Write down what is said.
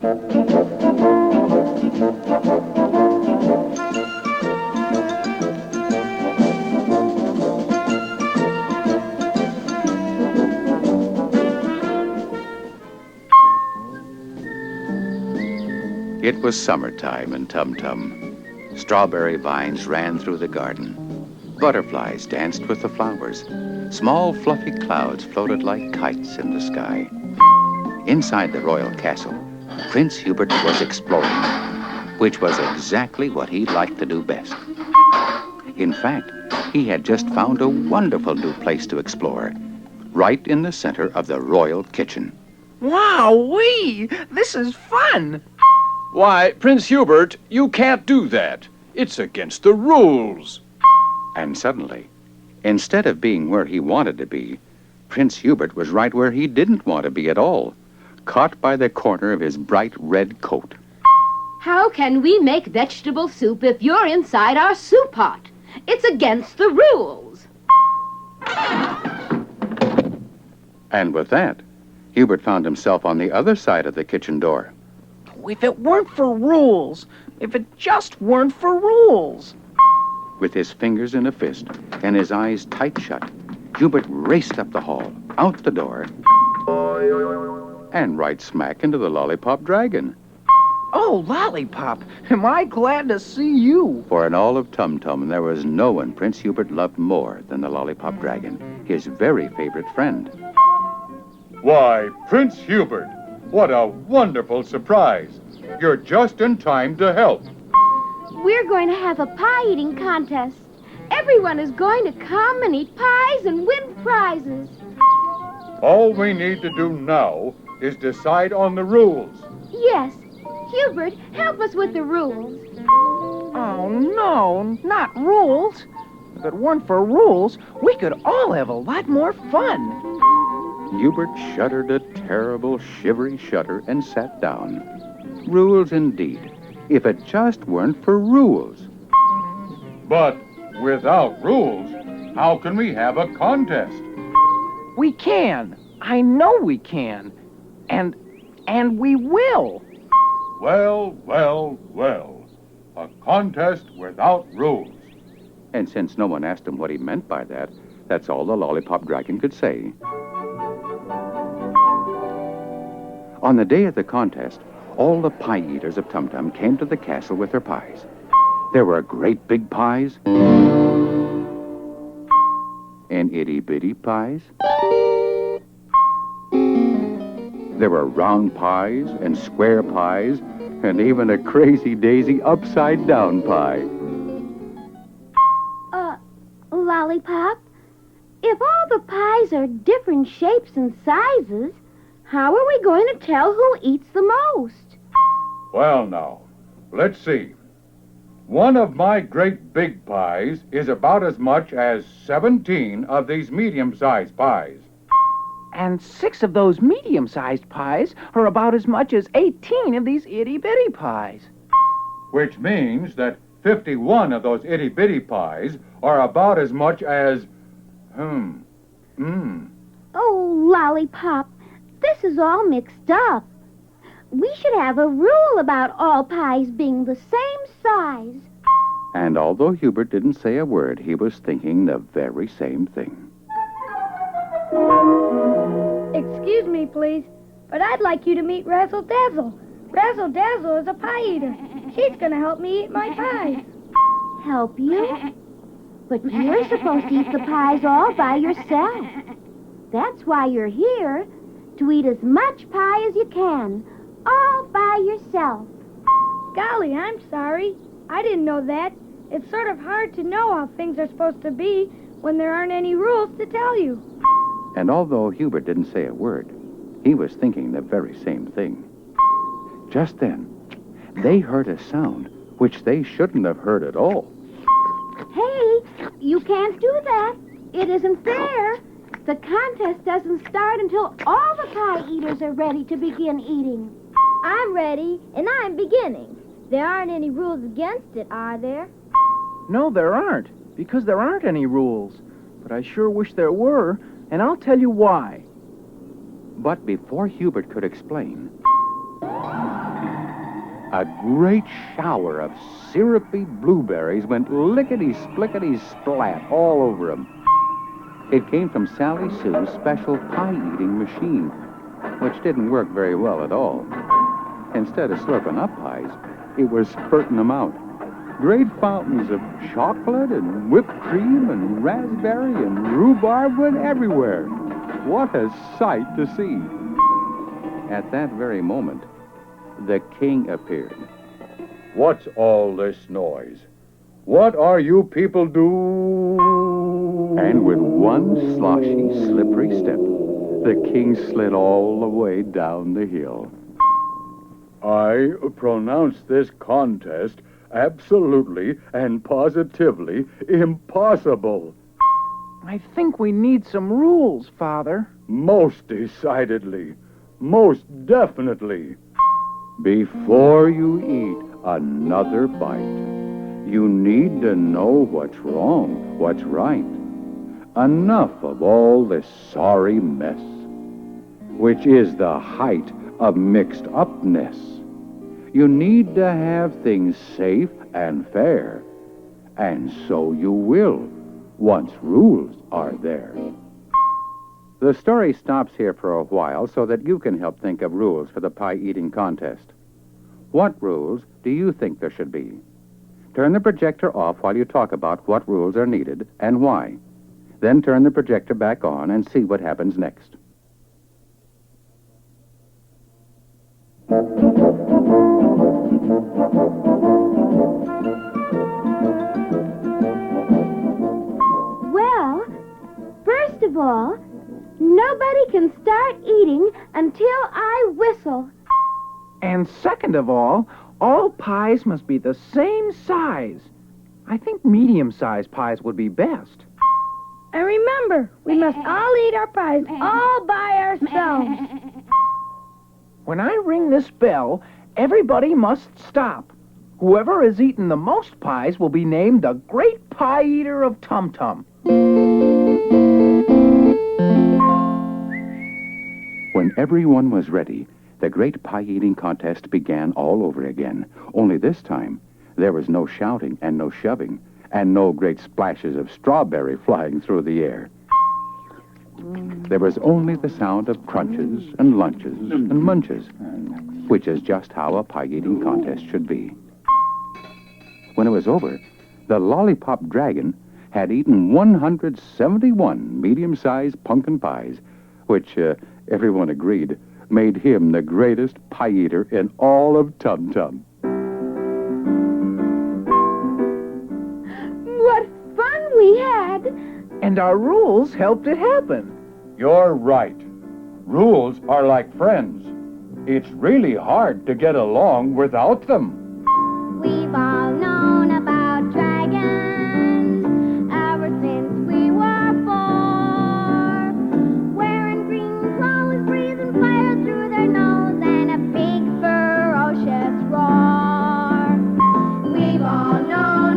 It was summertime in Tum Tum. Strawberry vines ran through the garden. Butterflies danced with the flowers. Small fluffy clouds floated like kites in the sky. Inside the royal castle, Prince Hubert was exploring, which was exactly what he liked to do best. In fact, he had just found a wonderful new place to explore, right in the center of the royal kitchen. Wow-wee! This is fun! Why, Prince Hubert, you can't do that. It's against the rules. And suddenly, instead of being where he wanted to be, Prince Hubert was right where he didn't want to be at all, caught by the corner of his bright red coat. How can we make vegetable soup if you're inside our soup pot? It's against the rules. And with that, Hubert found himself on the other side of the kitchen door. If it weren't for rules, if it just weren't for rules. With his fingers in a fist and his eyes tight shut, Hubert raced up the hall, out the door, and right smack into the Lollipop Dragon. Oh, Lollipop, am I glad to see you. For in all of Tum Tum, there was no one Prince Hubert loved more than the Lollipop Dragon, his very favorite friend. Why, Prince Hubert, what a wonderful surprise. You're just in time to help. We're going to have a pie-eating contest. Everyone is going to come and eat pies and win prizes. All we need to do now is decide on the rules. Yes. Hubert, help us with the rules. Oh, no, not rules. If it weren't for rules, we could all have a lot more fun. Hubert shuddered a terrible, shivery shudder and sat down. Rules indeed, if it just weren't for rules. But without rules, how can we have a contest? We can. I know we can. And we will. Well, well, well. A contest without rules. And since no one asked him what he meant by that, that's all the Lollipop Dragon could say. On the day of the contest, all the pie eaters of Tum Tum came to the castle with their pies. There were great big pies and itty-bitty pies. There were round pies and square pies and even a crazy-daisy upside-down pie. Lollipop, if all the pies are different shapes and sizes, how are we going to tell who eats the most? Well, now, let's see. One of my great big pies is about as much as 17 of these medium-sized pies. And 6 of those medium-sized pies are about as much as 18 of these itty-bitty pies. Which means that 51 of those itty-bitty pies are about as much as... Oh, Lollipop, this is all mixed up. We should have a rule about all pies being the same size. And although Hubert didn't say a word, he was thinking the very same thing. Excuse me, please, but I'd like you to meet Razzle Dazzle. Razzle Dazzle is a pie eater. She's going to help me eat my pies. Help you? But you're supposed to eat the pies all by yourself. That's why you're here, to eat as much pie as you can, all by yourself. Golly, I'm sorry. I didn't know that. It's sort of hard to know how things are supposed to be when there aren't any rules to tell you. And although Hubert didn't say a word, he was thinking the very same thing. Just then, they heard a sound which they shouldn't have heard at all. Hey, you can't do that. It isn't fair. The contest doesn't start until all the pie eaters are ready to begin eating. I'm ready, and I'm beginning. There aren't any rules against it, are there? No, there aren't, because there aren't any rules. But I sure wish there were, and I'll tell you why. But before Hubert could explain, A great shower of syrupy blueberries went lickety-splickety-splat all over him. It came from Sally Sue's special pie-eating machine, which didn't work very well at all. Instead of slurping up pies, it was spurting them out. Great fountains of chocolate and whipped cream and raspberry and rhubarb went everywhere. What a sight to see. At that very moment, the king appeared. What's all this noise? What are you people doing? And with one sloshy, slippery step, the king slid all the way down the hill. I pronounce this contest absolutely and positively impossible. I think we need some rules, Father. Most decidedly. Most definitely. Before you eat another bite, you need to know what's wrong, what's right. Enough of all this sorry mess, which is the height of mixed upness. You need to have things safe and fair, and so you will, once rules are there. The story stops here for a while so that you can help think of rules for the pie-eating contest. What rules do you think there should be? Turn the projector off while you talk about what rules are needed and why. Then turn the projector back on and see what happens next. Well, first of all, nobody can start eating until I whistle. And second of all pies must be the same size. I think medium-sized pies would be best. And remember, we must all eat our pies all by ourselves. When I ring this bell, everybody must stop. Whoever has eaten the most pies will be named the Great Pie Eater of Tum Tum. When everyone was ready, the great pie-eating contest began all over again. Only this time, there was no shouting and no shoving, and no great splashes of strawberry flying through the air. There was only the sound of crunches and lunches and munches, which is just how a pie-eating contest should be. When it was over, the Lollipop Dragon had eaten 171 medium-sized pumpkin pies, which everyone agreed made him the greatest pie eater in all of Tum Tum. What fun we had! And our rules helped it happen. You're right. Rules are like friends. It's really hard to get along without them. We've all known about dragons ever since we were 4. Wearing green clothes, breathing fire through their nose, and a big ferocious roar. We've all known